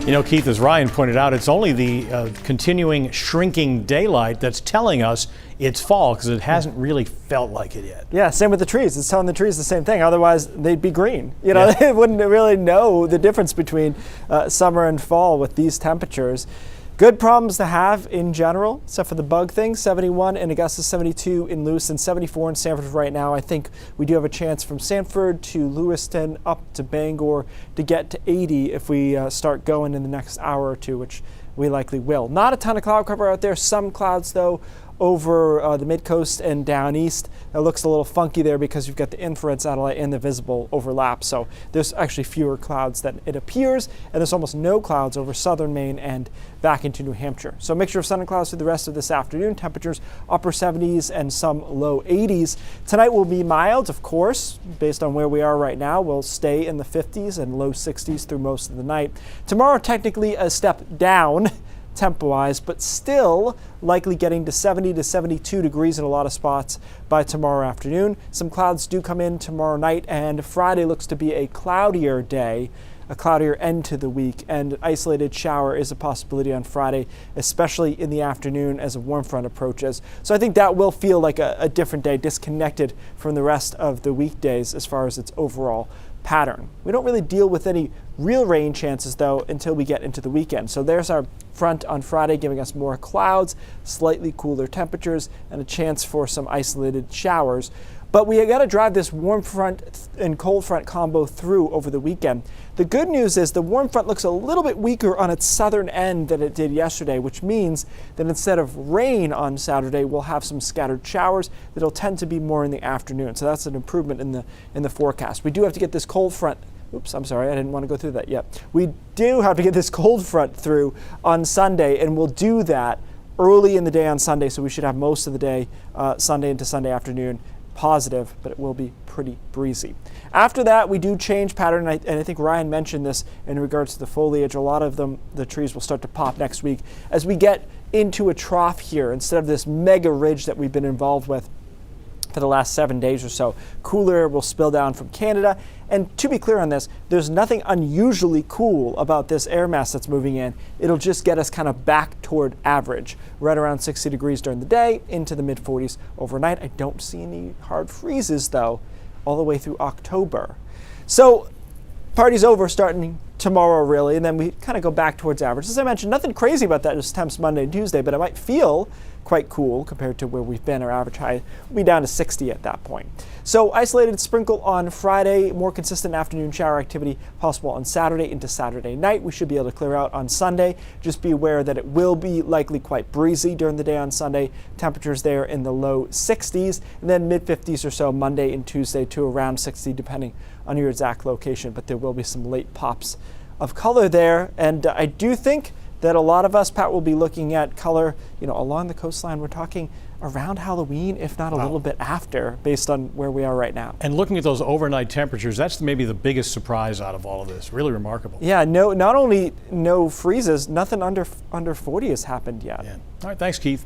You know, Keith, as Ryan pointed out, it's only the continuing shrinking daylight that's telling us it's fall, because it hasn't really felt like it yet. Yeah, same with the trees. It's telling the trees the same thing. Otherwise, they'd be green. You know, Yeah. They wouldn't really know the difference between summer and fall with these temperatures. Good problems to have in general, except for the bug thing. 71 in Augusta, 72 in Lewiston, 74 in Sanford right now. I think we do have a chance from Sanford to Lewiston up to Bangor to get to 80 if we start going in the next hour or two, which we likely will. Not a ton of cloud cover out there. Some clouds, though, over the mid-coast and down east. It looks a little funky there because you've got the infrared satellite and the visible overlap. So there's actually fewer clouds than it appears, and there's almost no clouds over southern Maine and back into New Hampshire. So mixture of sun and clouds through the rest of this afternoon. Temperatures upper 70s and some low 80s. Tonight will be mild, of course, based on where we are right now. We'll stay in the 50s and low 60s through most of the night. Tomorrow, technically a step down temp-wise, but still likely getting to 70 to 72 degrees in a lot of spots by tomorrow afternoon. Some clouds do come in tomorrow night, and Friday looks to be a cloudier day, a cloudier end to the week, and isolated shower is a possibility on Friday, especially in the afternoon as a warm front approaches. So I think that will feel like a different day, disconnected from the rest of the weekdays as far as its overall pattern. We don't really deal with any real rain chances, though, until we get into the weekend. So there's our front on Friday, giving us more clouds, slightly cooler temperatures, and a chance for some isolated showers. But we got to drive this warm front and cold front combo through over the weekend. The good news is the warm front looks a little bit weaker on its southern end than it did yesterday, which means that instead of rain on Saturday, we'll have some scattered showers that'll tend to be more in the afternoon. So that's an improvement in the forecast. We do have to get this cold front. Oops, I'm sorry, I didn't want to go through that yet. We do have to get this cold front through on Sunday, and we'll do that early in the day on Sunday, so we should have most of the day, Sunday into Sunday afternoon, positive, but it will be pretty breezy. After that, we do change pattern, and I think Ryan mentioned this in regards to the foliage. A lot of the trees will start to pop next week as we get into a trough here instead of this mega ridge that we've been involved with for the last 7 days or so. Cooler will spill down from Canada. And to be clear on this, there's nothing unusually cool about this air mass that's moving in. It'll just get us kind of back toward average, right around 60 degrees during the day, into the mid-40s overnight. I don't see any hard freezes, though, all the way through October. So party's over starting tomorrow, really, and then we kind of go back towards average. As I mentioned, nothing crazy about that, just temps Monday and Tuesday, but it might feel quite cool compared to where we've been. Our average high will be down to 60 at that point. So isolated sprinkle on Friday, more consistent afternoon shower activity possible on Saturday into Saturday night. We should be able to clear out on Sunday. Just be aware that it will be likely quite breezy during the day on Sunday. Temperatures there in the low 60s, and then mid-50s or so Monday and Tuesday to around 60 depending on your exact location, but there will be some late pops of color there. And I do think that a lot of us, Pat, will be looking at color, along the coastline. We're talking around Halloween, if not a little bit after, based on where we are right now. And looking at those overnight temperatures, that's maybe the biggest surprise out of all of this. Really remarkable. Yeah, not only no freezes, nothing under 40 has happened yet. Yeah. All right, thanks, Keith.